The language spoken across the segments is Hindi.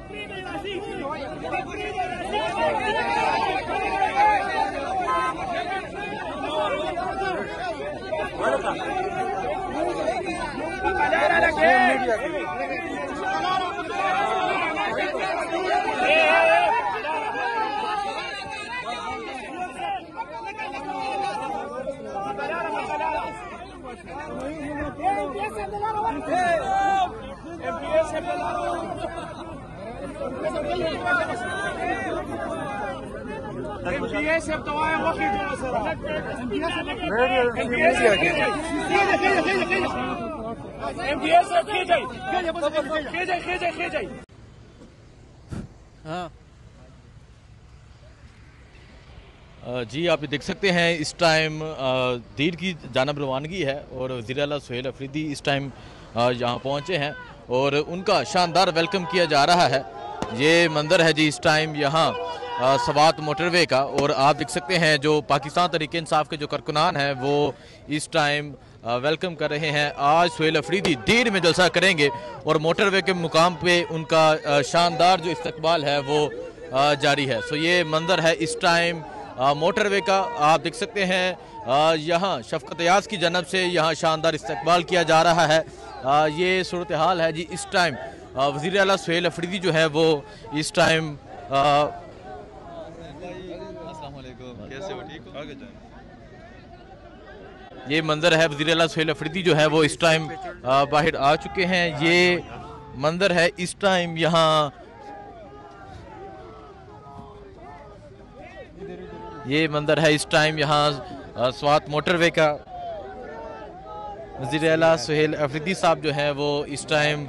जी आप देख सकते हैं इस टाइम दीर की जानब रवानगी है और वज़ीर आला सुहेल अफरीदी इस टाइम यहाँ पहुँचे हैं और उनका शानदार वेलकम किया जा रहा है। ये मंजर है जी इस टाइम यहाँ सवात मोटरवे का और आप देख सकते हैं जो पाकिस्तान तहरीक इंसाफ के जो कारकुनान हैं वो इस टाइम वेलकम कर रहे हैं। आज सुहेल अफरीदी दीर में जलसा करेंगे और मोटरवे के मुकाम पे उनका शानदार जो इस्तकबाल है वो जारी है। सो ये मंजर है इस टाइम मोटरवे का, आप देख सकते हैं यहाँ शफकत याज की जानब से यहाँ शानदार इस्तकबाल किया जा रहा है। ये सूरत हाल है जी इस टाइम वज़ीर आला सुहेल अफरीदी जो है वो इस टाइम कैसे हो, ठीक हो? आगे जाएं। ये मंजर है वज़ीर आला सुहेल अफरीदी जो है वो इस टाइम बाहर आ चुके हैं। ये मंजर है इस टाइम यहाँ स्वात मोटरवे का वज़ीर आला सुहेल अफरीदी साहब जो है वो इस टाइम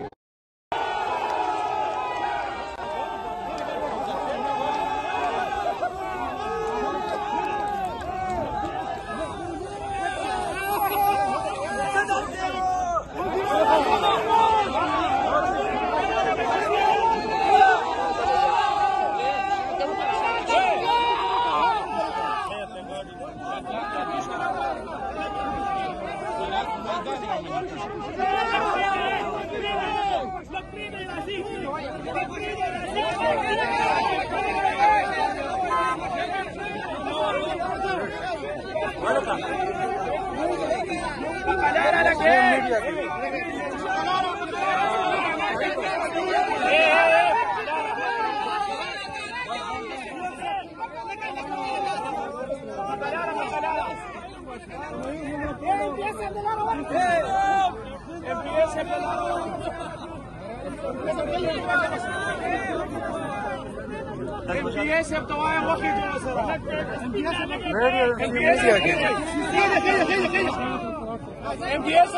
MDS